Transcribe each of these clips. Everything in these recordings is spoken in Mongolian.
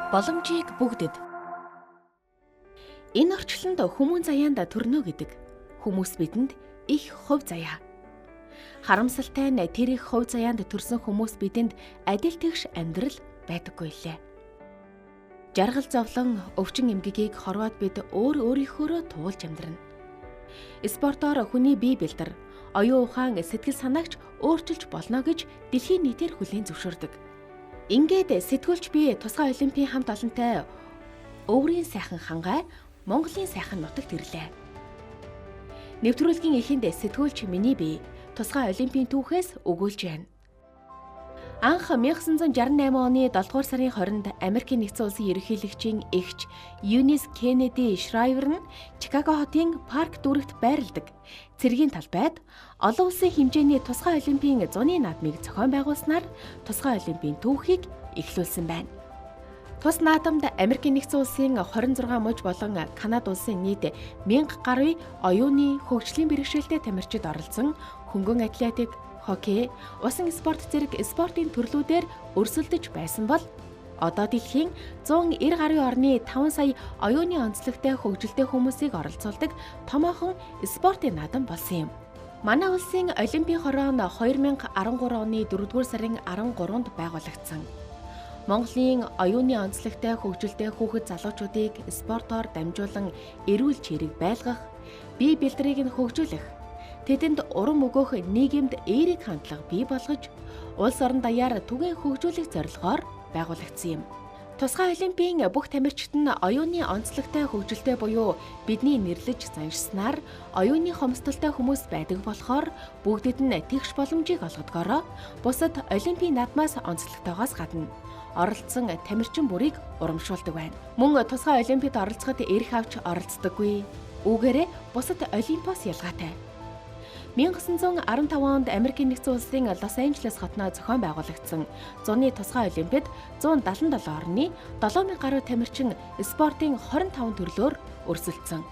Боломжийг бүгдэд. Энэ орчлонд хүмүүн заяанд төрнө гэдэг. Хүмүүс бидэнд их хувь заяа. Харамсалтай нь тэр их хувь заяанд төрсөн хүмүүс бидэнд адил тэгш амьдрал байдаггүй лээ. Жаргал зовлон, өвчин эмгэгийг хорвоод бид өөрийнхөөрөө туулж амьдрна. Спортоор хүний бие бэлдэр, оюун ухаан, сэтгэл санаагч өөрчилж болно гэж дэлхийн нийтээр хүлээн зөвшөөрдөг. Ингээд сэтгүүлч бие тусгай олимпийн хамт олонтой өврийн сайхан хангай Монголын сайхан нутагт ирлээ. Нэвтрүүлгийн эхэнд сэтгүүлч миний бие тусгай олимпийн түүхээс өгүүлж байна. Анх 1968 оны 7 дугаар сарын 20-нд Америкийн нэгдсэн улсын ерөнхийлөгчийн эгч Юнис Кеннеди Шрайвер нь Чикаго хотын парк дүүрэгт байрладаг цэргийн талбайд олон улсын хэмжээний тусгай олимпийн зуны наадмыг зохион байгуулснаар тусгай олимпийн түүхийг эхлүүлсэн байна. Тус наадамд Америкийн нэгдсэн улсын 26 мужи болон Канада улсын нийт 1000 гаруй оюуны хөгжлийн бэрхшээлтэй тамирчид оролцсон хөнгөн атлетик, хоккей, усан спорт зэрэг спортын төрлүүдээр өрсөлдөж байсан бол одоо дэлхийн 190 гаруй орны 5 сая оюуны онцлогтой хөгжилтэй хүмүүсийг оролцуулдаг томоохон спортын наадам болсон юм. Манай улсын Олимпийн хорон 2013 оны 4-р сарын 13-нд байгуулагдсан. Монголын оюуны онцлогтой хөгжилтэй хүүхэд залуучуудыг спортоор дамжуулан эрүүл чирэг байлгах, бие бэлтрийг нь хөгжүүлэх, тэдэнд урам өгөх нийгэмд эерэг хандлага бий болгож, улс орон даяар түгээн хөгжүүлэх зорилгоор байгуулагдсан юм. Тусгай олимпийн бүх тамирчид нь оюуны онцлогтой хөгжилтэй буюу бидний нэрлэж заншснаар оюуны хомсдолтой хүмүүс байдаг болохоор бүгдэд нь тэгш боломжийг олгодгоороо бусад олимпийн наадмаас онцлогтойгоос гадна оролцсон тамирчин бүрийг урамшуулдаг байна. Мөн тусгай олимпиад оролцоход эрх авч оролцдоггүй. Үүгээрээ бусад олимпиос ялгаатай. 1915 онд Америкийн нэгдсэн улсын Лос Анжелес хотноо зохион байгуулагдсан зуны тусгай олимпиад 177 орны 7000 гаруй тамирчин спортын 25 төрлөөр өрсөлдсөн.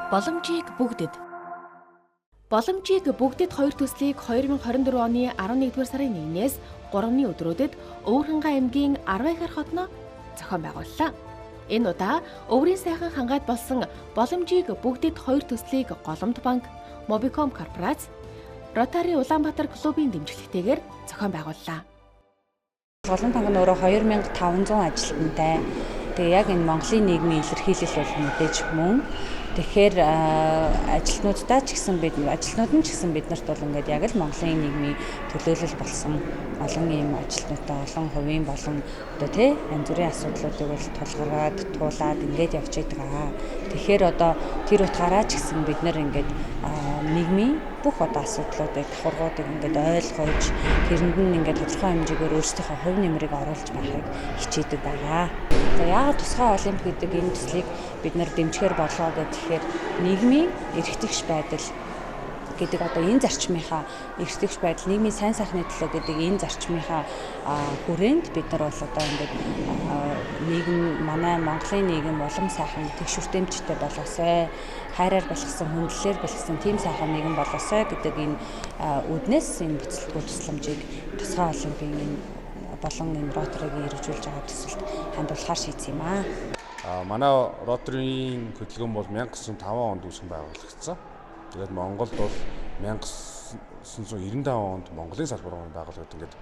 Боломжийг бүгдэд. Боломжийг бүгдэд хоёр төслийг 2024 оны 11-р сарын 1-ээс 3-ны өдрүүдэд Өвөрхангай аймгийн Арвайхар хотноо зохион байгууллаа. Энэ удаа өврийн сайхан хангайд болсон боломжийг бүгдэд хоёр төслийг Голомт банк, Мобиком корпорац, Ротари Улаанбаатар клубын дэмжлэгтэйгээр зохион байгууллаа. Голомт банк нь өөрөө 2500 ажилтнтай. Тэгээ яг энэ Монголын нийгмийн илэрхийлэл бол мэдээж мөн. Тэгэхээр ажилтнуудаа ч гэсэн ажилтнууд нь ч гэсэн биднэрт бол ингээд яг л Монголын нийгмийн төлөөлөл болсон олон ийм ажилтнуудаа олон хувийн болон одоо тий янз бүрийн асуудлуудыг бол тулгараад туулаад ингээд явж байгаа. Тэгэхээр одоо тэр утгаараа ч гэсэн бид нар ингээд нийгмийн бүх одоо асуудлуудыг давхаргуудыг ингээд ойлгож тэрэнд нь ингээд тодорхой хэмжээгээр өөрсдийнхөө хувь нэмрийг оруулж байхыг хичээдэг байгаа. За яагаад тусгай олимп гэдэг энэ төслийг бид нар дэмжихээр болоо гэхээр нийгмийн эрхтгч байдал гэдэг одоо энэ зарчмынхаа эрхтгч байдал нийгмийн сайн сайхны төлөө гэдэг энэ зарчмынхаа хүрээнд бид нар бол одоо ингээд нийгэм манай Монголын нийгэм улам сайхан тэгшүртэмжтэй болоосай, хайраар болгосон, хүндлэлээр болгосон тийм сайхан нийгэм болоосай гэдэг энэ үднээс энэ бүцэлгүй тусламжийг тусгай олимпийн энэ болон энэ Ротаригийн хэрэгжүүлж байгаа төсөлд хандуулахаар шийдсэн юм аа. Манай Ротаригийн хөтөлбөр бол 1905 онд үүсгэн байгуулагдсан. Тэгээд Монголд бол 1995 онд Монголын салбарын байгууллагад ингээд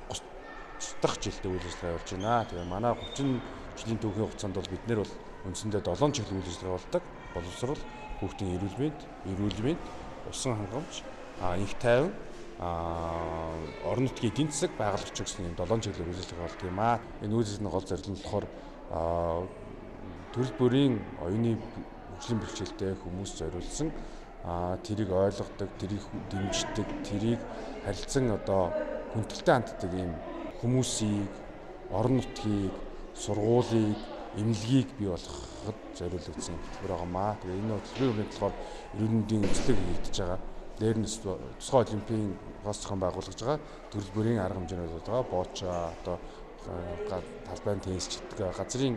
30 дахь жилдээ үйл ажиллагаа явуулж байна. Тэгээд манай 30 жилийн түүхийн хугацаанд бол бид нэр бол үндсэндээ 7 чиглэлийн үйл ажиллагаа болдог. Боловсрол, хүүхдийн эрүүл мэнд, усан хангамж, инх тайван, орон нутгийн эдийн засаг, байгаль орчин гэсэн юм 7 чиглэлийн үйл ажиллагаа болдог юм аа. Энэ үйл ажиллагааны гол зорилго нь болохоор төрөл бүрийн оюуны хөгжлийн бэрхшээлтэй хүмүүс зориулсан тэрийг ойлгодог, тэрийг дэмждэг, тэрийг харилцан одоо хүндэлтэй ханддаг ийм хүмүүсийг, орон нутгийг, сургуулийг, эмнэлгийг бий болгоход зориулагдсан хөтөлбөр байгаамаа. Тэгээ энэ хөтөлбөрийн болохоор эрүүл мэндийн эзлэг хийгдэж байгаа. Дээр нь тусгай олимпийн гол зохион байгуулагдж байгаа төрөл бүрийн арга хэмжээнүүд байгаа. Бооча одоо талбайн теннис гэдэг газрын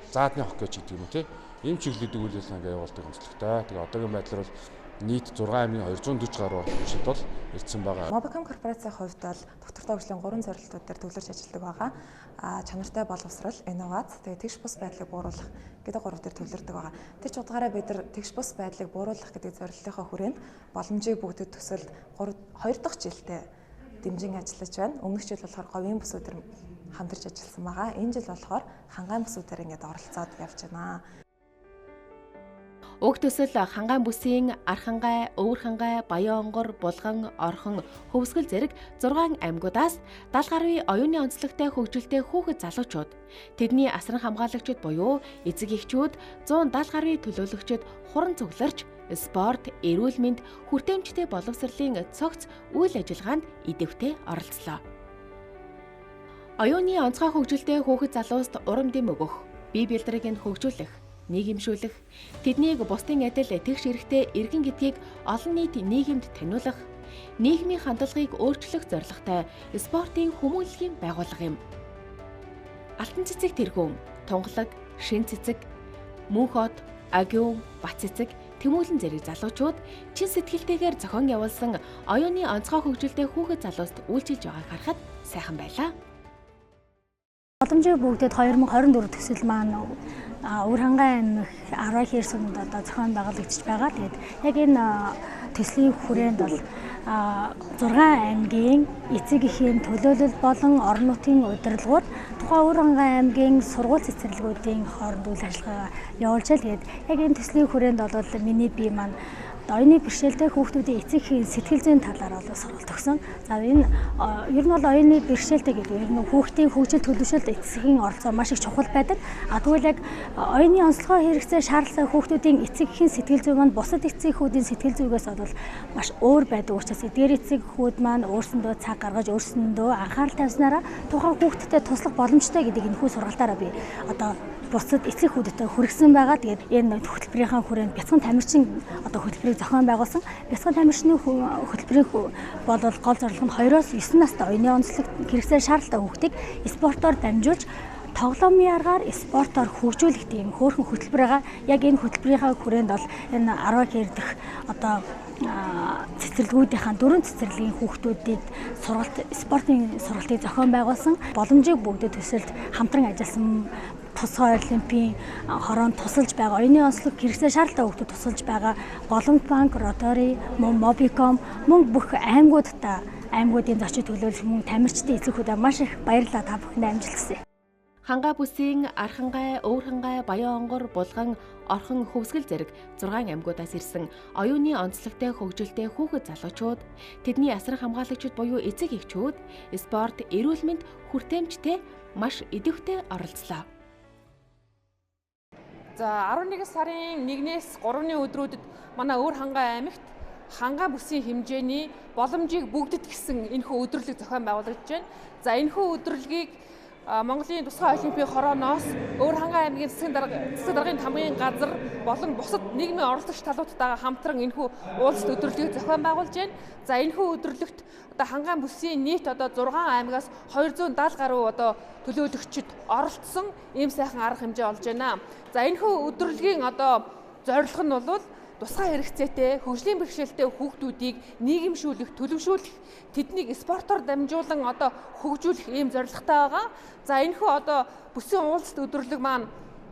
заадны хоккей ч гэдэг юм уу тийм ийм чиглэлүүдийг үйл ажиллагаа явуулдаг онцлогтой. Тэгээ одоогийн байдлаар бол нийт 6,240 гаруй орчид бол ирсэн байгаа. Mobicom корпорацийн хувьд бол доктортой хөгжлийн 3 зорилтууд дээр төвлөрч ажилладаг байгаа. Чанартай боловсрал, инновац, тэгээ тэгш бус байдлыг бууруулах гэдэг 3 дээр төвлөрдөг байгаа. Тэр ч удаагаараа бид нар тэгш бус байдлыг бууруулах гэдэг зорилтынхаа хүрээнд боломжийг бүгдэд төсөлд 2 дахь жилдээ дэмжин ажиллаж байна. Өмнөх жил болохоор говийн бүсүүдээр хамтарч ажилласан байгаа. Энэ жил болохоор хангаан бүсүүдээр ингээд оролцоод явж байна. Уг төсөл хангаан бүсийн Архангай, Өвөрхангай, Баянгор, Булган, Орхон, Хөвсгөл зэрэг 6 аймагуудаас 70 гаруй оюуны онцлогтой хөгжилтэй хүүхэд залуучууд, тэдний асран хамгаалагчид буюу эцэг эхчүүд, 170 гаруй төлөөлөгчид хуран цугларч спорт, эрүүл мэнд, хүртээмжтэй боловсролын цогц үйл ажиллагаанд идэвхтэй оролцлоо. Оюуны онцгой хөгжилтэй хүүхэд залууст урам дэм өгөх, бие бэлтрийг хөгжүүлэх, нийгэмшүүлэх, тэднийг бусдын адил тэгш эрэхтэй эргэн гэдгийг олон нийт нийгэмд таниулах, нийгмийн хандлагыг өөрчлөх зорилготой спортын хүмүүнлэгийн байгууллага юм. Алтан цэцэг тэргүүн, тунгалаг, шин цэцэг, мөн хот, агиун, бат цэцэг, тэмүүлэн зэрэг залуучууд чин сэтгэлтэйгээр зохион явуулсан оюуны онцгой хөгжилтэй хүүхэд залууст үйлчилж байгааг харахад сайхан байлаа. Боломжийг бүгдээд 2024 төсөл маань Өвөрхангай аймаг 10 хэр сүмд одоо зохион байгуулагдаж байгаа. Тэгээд яг энэ төслийн хүрээнд бол 6 аймгийн эцэг эхийн төлөөлөл болон орон нутгийн удирдлагууд тухайн Өвөрхангай аймгийн сургууль цэцэрлэгүүдийн хооронд үйл ажиллагаа явуулж байгаа. Тэгээд яг энэ төслийн хүрээнд бол миний бие маань оюуны бэрхшээлтэй хүүхдүүдийн эцэг эхийн сэтгэл зүйн талаар бол сургалт өгсөн. За энэ ер нь бол оюуны бэрхшээлтэй гэдэг ер нь хүүхдийн хөгжил төлөвшөлт эцгийн оролцоо маш их чухал байдаг. Тэгвэл яг оюуны онцлогоо хэрэгцээ шаардлагатай хүүхдүүдийн эцэг эхийн сэтгэл зүй маань бусад эцэг эхүүдийн сэтгэл зүйгээс бол маш өөр байдаг учраас эдгээр эцэг эхүүд маань өөрсөндөө цаг гаргаж өөрсөндөө анхаарал тавьснараа тухайн хүүхдэд туслах боломжтой гэдэг энэхүү сургалтаараа би одоо бусад эцэг эхүүдэд хүргэсэн байгаа. Тэгээд энэ хөтөлбөрийнхаа хүрээнд Бяцхан Тамирчин одоо хөтөлбөрийг зохион байгуулсан. Бяцхан Тамирчны хөтөлбөрийн бол гол зорилго нь 2-9 настай оюуны онцлог хэрэгцээ шаардлагатай хүүхдийг спортоор дамжуулж тоглоомын аргаар спортоор хөгжүүлэх тийм хөөрхөн хөтөлбөр байгаа. Яг энэ хөтөлбөрийнхаа хүрээнд бол энэ 10 хэр дэх одоо цэцэрлэгүүдийнхаа 4 цэцэрлэгийн хүүхдүүдэд спортын сургалтыг зохион байгуулсан. Боломжийг бүгдэд төсөлд хамтран ажилласан тусгай олимпийн хороонд тусалж байгаа оюуны онцлог хэрэгцээ шаардлагатай хүүхдүүд тусалж байгаа Голомт банк, Ротори, Mobicom мөн бүх аймагуудын зочид төлөөлөл мөн тамирчдын эцэгхүүдэд маш их баярлалаа та бүхэнд амжилт хүсье. Хангаан бүсийн Архангай, Өвөрхангай, Баянгор, Булган, Орхон, Хөвсгөл зэрэг 6 аймагуудаас ирсэн оюуны онцлогтой хөгжилтэй хүүхэд залуучууд, тэдний асран хамгаалагчид буюу эцэг эхчүүд спорт, эрүүл мэнд, хүртээмжтэй маш идэвхтэй оролцлоо. За 11 сарын 1-ээс 3-ны өдрүүдэд манай Өвөрхангай аймагт хангаан бүсийн хэмжээний боломжийг бүгдэд гисэн энэхүү өдрөлөг зохион байгуулагдж байна. За энэхүү өдрөлгийг Монголын тусгай олимпийн хорооноос Өвөрхангай аймгийн засгийн даргын тамгын газар болон бусад нийгмийн оролцогч талуудтайгаа хамтран энэхүү уулзалт өдрөлгийг зохион байгуулж байна. За энэхүү өдрөлөгт одоо хангаан бүсийн нийт одоо 6 аймагаас 270 гаруй одоо төлөөлөгчид оролцсон ийм сайхан арга хэмжээ олж байна. За энэхүү өдрөлгийн одоо зорилго нь бол тусгай хэрэгцээтэй, хөгжлийн бэрхшээлтэй хүүхдүүдийг нийгэмшүүлэх, төлөвшүүлэх, тэднийг спортоор дамжуулан одоо хөгжүүлэх ийм зорилготой байгаа. За энэхүү одоо бүсийн уулзалт өдрөлөг маань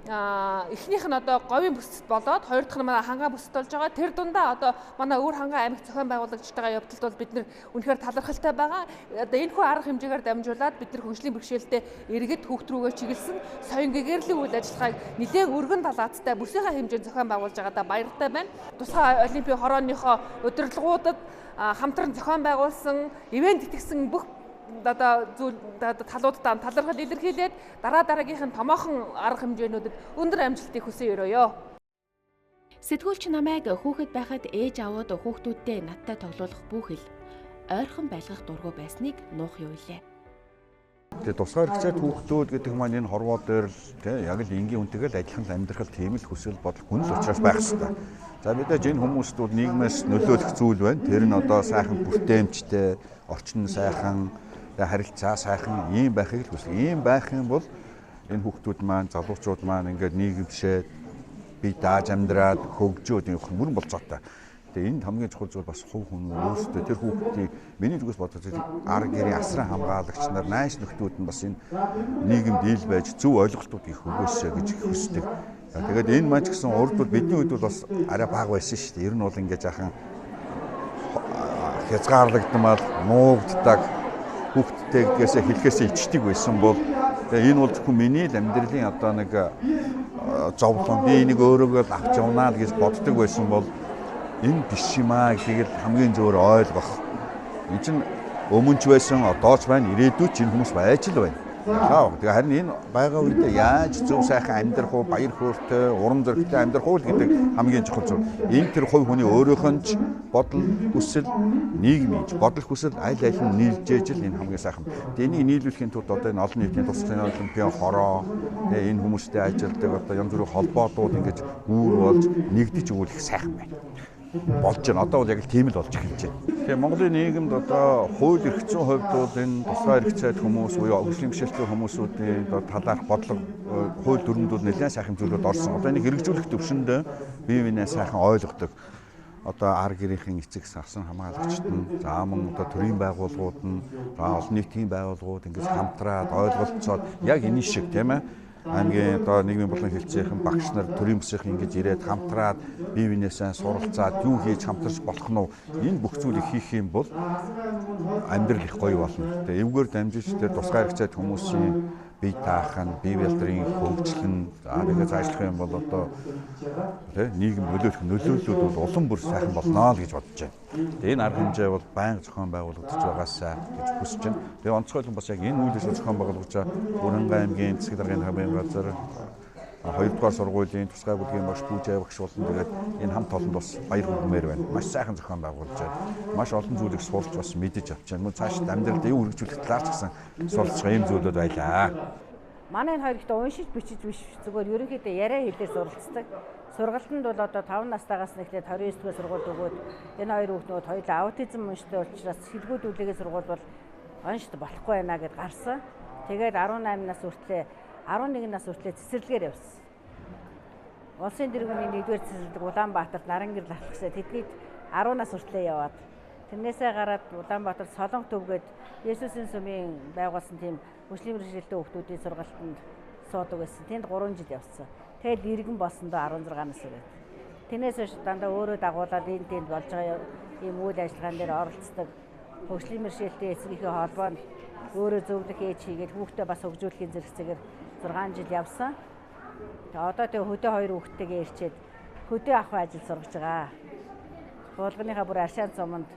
эхнийх нь одоо говийн бүсэд болоод хоёр дахь нь манай хангаан бүсэд болж байгаа. Тэр дундаа одоо манай Өвөрхангай аймагт зохион байгуулагдж байгаа явдалд бол бид нэр үнэхээр талархалтай байгаа. Одоо энэхүү арга хэмжээгээр дамжуулаад бид нар хөгжлийн бэрхшээлтэй иргэд хүүхд рүүгээ чиглэсэн соён гэгэрлийн үйл ажиллагааг нэлээд өргөн талаацтай бүсийнхаа хэмжээнд зохион байгуулж байгаадаа баяртай байна. Тусгай олимпийн хорооныхоо удирдлагуудад хамтран зохион байгуулсан ивент итгэсэн бүх талуудаа талархал илэрхийлээд дараагийнх нь томоохон арга хэмжээнүүдэд өндөр амжилтыг хүсье өрөөё. Сэтгүүлч намайг хүүхэд байхад ээж аауд хүүхдүүдтэй надтай тоглох бүхэл ойрхон байлгах дургу байсныг нуух юу илээ. Тэгээ тусгай хэрэгцээтэй хүүхдүүд гэдэг маань энэ хорвоо дээр яг л энгийн үнтэйгээр адилхан амьдрах тийм л хүсэл бодол хүнс учраас байх хэрэгтэй. За мэдээж энэ хүмүүстүүд нийгмээс нөлөөлөх зүйл байна. Тэр нь одоо сайхан бүртээмжтэй, орчин сайхан, харилцаа сайхан ийм байхыг л хүсдэг. Ийм байх юм бол энэ хүүхдүүд маань, залуучууд маань ингээд нийгэмшээд бие дааж амьдраад хөгжөөд явах мөрөн болцоотой. Тэгээ энд хамгийн чухал зүйл бас хувь хүн өөрсдөө тэр хүүхдийг миний зүгээс бодож арга гэрийн асран хамгаалагч нар, найс нөхдүүд нь бас энэ нийгэмд ил байж зөв ойлголтууд их өгөөсэй гэж хүсдэг. Тэгээд энэ маань ч гэсэн урд бол бидний үед бол бас арай бага байсан шүү дээ. Ер нь бол ингээд жаахан хязгаарлагдмал, нуугддаг хүүхдтэй гэдгээсээ хэлхээсээ ичдэг байсан бол энэ бол зөвхөн миний л амьдралын одоо нэг зовлон би энийг өөрөөгөө авч явнаа гэж боддог байсан бол энэ биш юм аа гэдгийг хамгийн зөвөр ойлгох. Энэ чинь өмнө ч байсан, одоо ч байна, ирээдүйд ч энэ хүмүүс байж л байна. Тэгээ харин энэ байгаа үедээ яаж зөв сайхан амьдрах уу, баяр хөөртэй, урам зоригтой амьдрах уу гэдэг хамгийн чухал зүйл. Энэ тэр хувь хүний өөрийнх нь ч бодол, хүсэл, нийгмийн бодол, хүсэл аль аль нь нийлж ижил энэ хамгийн сайхан. Тэгээ энийг нийлүүлэхийн тулд одоо энэ олон нийтийн туслахын олимпиад хороо, тэгээ энэ хүмүүстэй ажилдаг одоо янз бүрийн холбоотууд ингэж гүүр болж нэгдэж өгөх сайхан байна. Болж байна. Одоо бол яг л тийм л болж эхэлж байна. Тэгээ Монголын нийгэмд одоо хууль эрх зүйн хувьд бол энэ тусгай хэрэгцээтэй хүмүүс буюу өвчлөлийн бишэлтэй хүмүүсүүдийн одоо талаарх бодлого хууль дүрмүүд нэлээд сайхан зүйлүүд орсон. Одоо энийг хэрэгжүүлэх төвшөндөө бие биенээ сайхан ойлгодог. Одоо арга гэрийн эцэг асран хамгаалагчид нь, за мөн одоо төрийн байгууллагууд нь, олон нийтийн байгууллагууд ингэж хамтраад ойлголцоод яг энэ шиг тийм ээ аймгийн одоо нийгмийн болон хэлцээхэн багш нар төрийн бүсийнхэн ингэж ирээд хамтраад бие биенээсээ суралцаад юу хийж хамтарч болох нь энэ бүх зүйлийг хийх юм бол амьдрал их гоё болно. Тэгээ эвгээр дамжиж тэр тусгай хэрэгцээтэй хүмүүсийн бие даахын, бие бэлтрийн хөгжлөн тэгээд цаашлах юм бол одоо нийгэм нөлөөллүүд бол улам бүр сайхан болно л гэж бодож байна. Тэгээ энэ арга хэмжээ бол байнга зохион байгуулагдаж байгаасаа гэж хүсэж байна. Тэгээ онцгойлон бас яг энэ үйл ажиллагаа зохион байгуулж байгаа Бүрэнгээ аймгийн засаг даргын хамгаалалтын газар 2-р сургуулийн тусгай бүлгийн багш Пүүжээ багш болон тэгээд энэ хамт олонд бас баяр хүрмээр байна. Маш сайхан зохион байгуулж байна. Маш олон зүйлийг сурч бас мэдэж авч байна. Мөн цааш амьдралд юу хэрэгжүүлэх талаар ч гэсэн суралцах юм зүйлүүд байлаа. Манай энэ хоёр ихтэй уншиж бичиж биш зүгээр ерөнхийдөө яриа хэлээр суралцдаг. Сургалтанд бол одоо 5 настайгаас нэхлээд 29-р сургууль өгөөд энэ хоёр хүүхнүүд хоёулаа аутизм унштай учраас шилгүүдүүлээгээ сургууль бол уншд болохгүй байна гэд гарсан. Тэгээд 18 нас хүртлээ 11 нас хүртлээ цэцэрлэгээр явсан. Улсын дэргэний 1-р цэцэрлэг Улаанбаатарт Нарангэр лавхсаа тэднийг 10 нас хүртлээ яваад тэрнээсээ гараад Улаанбаатар Солонго төвгээд Есүсийн сүмийн байгуулсан тийм мөчлийн мэргэжилтэй хүүхдүүдийн сургалтанд суудаг байсан. Тэнд 3 жил явсан. Тэгээд иргэн болсондоо 16 нас хүрээд. Тэрнээс хойш дандаа өөрөө дагуулад энэ тэнд болж байгаа ийм үйл ажиллагаан дээр оролцдог. Мөчлийн мэргэжилтэй эцгийнхээ холбоонд өөрөө зөвлөх ээж хийгээд хүүхдээ бас хөгжүүлэхийн зэрэгцээгээр 6 жил явсан. Тэгээ одоо тэг хөдөө 2 хүүхдтэйгээ ирчээд хөдөө авах ажил сургаж байгаа. Булганыхаа бүр аршаан цомонд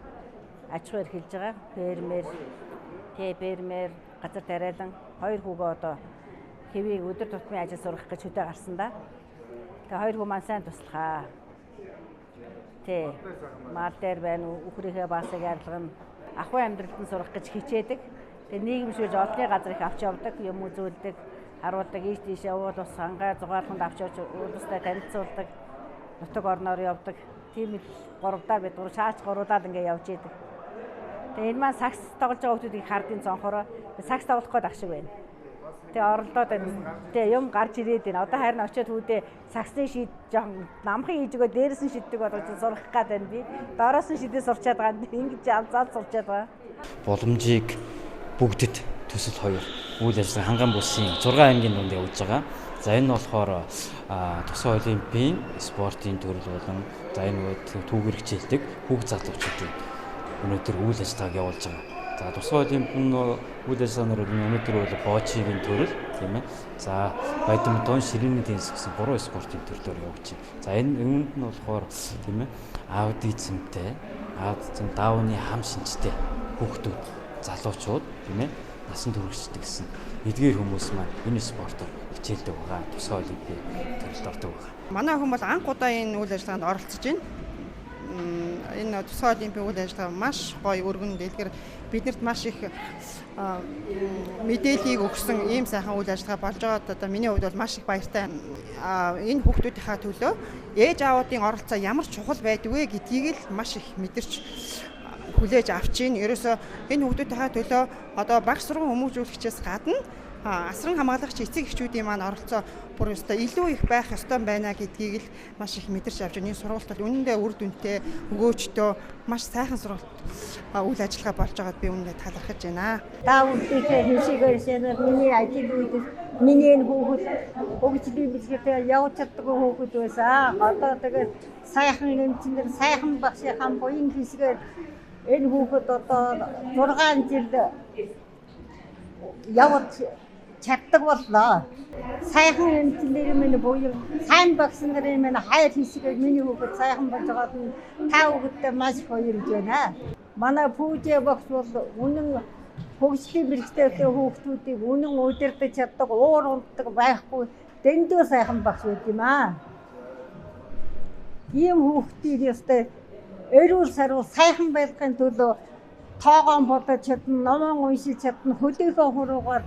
аж ахуй эрхэлж байгаа. Фермер, газар тариалан 2 хүүгээ одоо хэвийг өдөр тутмын ажил сургах гэж хөдөө гарсан да. Тэгээ 2 хүү маань сайн туслахаа. Мал дээр байна уу, үхрийнхээ баасыг арилгана. Ахуй амьдралд нь сурах гэж хичээдэг. Тэгээ нийгэмшүүлж олонний газар их авч явдаг, юм үзүүлдэг, харуулдаг, ийш тийшээ уул ус хангай зугаалганд авч явж уулстай танилцуулдаг, нутаг орноор явдаг. Тийм л 3 бид 3 шаач 3-аад ингээ явж идэг. Тэгээ энэ маань сакс тоглож байгаа хүмүүсийг хардын цонхороо сакс тоглох гээд ах шиг байна. Тэгээ оролдоод байна. Тэгээ юм гарч ирээд байна. Одоо харин очиод хүүдээ саксны шийд жоохон намхан хийж өгөө дээрээс нь шийддэг болгож сурах гээд байна би. Доороос нь шийдээ сурчаад байгаа. Ингэж алзаад сурчаад байгаа. Боломжийг бүгдэд төсөл 2 үйл ажиллагаа ханган бүсийн 6 аймгийн дунд явуулж байгаа. За энэ болохоор тусгай олимпийн спортын төрөл болон за энэ түүгээр хичээлдэг хүүхд залуучуудын өнөөдөр үйл ажиллагааг явуулж байгаа. За тусгай олимпийн үйл ажиллагаанаар өнөөдөр бол боочигийн төрөл тийм ээ. За бадминтон, ширээний теннис гэсэн 3 спортын төрлөөр явуулж байна. За энэ үүнд нь болохоор тийм ээ аутизмтэй, даавны хам шинжтэй хүүхдүүд, залуучууд тийм ээ насан туршиддаг гэсэн эдгээр хүмүүс маань энэ спортоор хичээлдэг байгаа. Тусгай олимпийн төрөлд ордог байгаа. Манай хүн бол анх удаа энэ үйл ажиллагаанд оролцож байна. Энэ тусгай олимпийн үйл ажиллагаа маш гоё өргөн дэлгэр биднэрт маш их мэдээллийг өгсөн ийм сайхан үйл ажиллагаа болж байгаад одоо миний хувьд бол маш их баяртай. Энэ хүүхдүүдийнхаа төлөө ээж аавуудын оролцоо ямар чухал байдгүй гэдгийг л маш их мэдэрч хүлээж авч ийн. Ерөөсөө энэ хүүхдүүдийнхаа төлөө одоо багш сургууль хүмүүжүүлэгчээс гадна асран хамгаалагч эцэг эхчүүдийн маань оролцоо бүр өстой илүү их байх ёстой байна гэдгийг л маш их мэдэрч авч байна. Энэ сургалт бол үнэндээ үр дүнтэй, өгөөжтэй, маш сайхан сургалт үйл ажиллагаа болж байгаад би үнэндээ талархаж байна. Даавуудтай хийшээгээр шинээр миний ажил үйлдэл миний энэ хүүхэд хөгжлийн бэлгээтэй явж чаддаг хүүхэд байсан. Одоо тэгээд сайхан эмчнэр сайхан багшийн буян хийсгээр энэ хүүхэд одоо 6 жил явж чаддаг боллоо. Сайхан эмчнэр минь буян сайн багш нарын минь хайр хийсгээр миний хүүхэд сайхан болж байгаад та хүүхэдтэй маш их баярлж байна. Манай пүүжээ багш бол үнэн хөгжлийн бэрхшээлтэй хүүхдүүдийг үнэн удирдах чаддаг, уур унтдаг байхгүй дэндүү сайхан багш байт юм аа. Ийм хүүхдийг ёстой эрүүл сарвал сайхан байхын төлөө тоогоон бодож чадна, номон уншиж чадна, хөдөлгөөн хуруугаар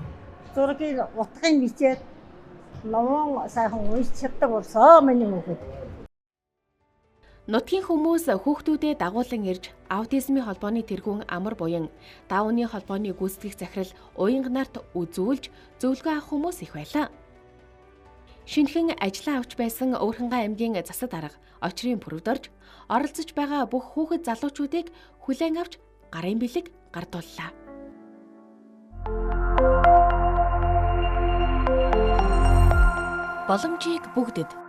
зургийг утгын бичээд номон сайхан уншиж чаддаг болсон миний хүүхэд. Нутгийн хүмүүс хүүхдүүдэд дагуулan ирж аутизмын холбооны тэргүүн амар буян Дауны холбооны гүйцэтгэх захирал уянга нарт үзүүлж зөвлөгөө авах хүмүүс их байлаа. Шинэхэн ажиллаа авч байсан Өвөрхангай аймгийн засад арга очрын пүрэвд орж оролцож байгаа бүх хүүхэд залуучуудыг хүлээн авч гарын бэлэг гардууллаа. Боломжийг бүгдэд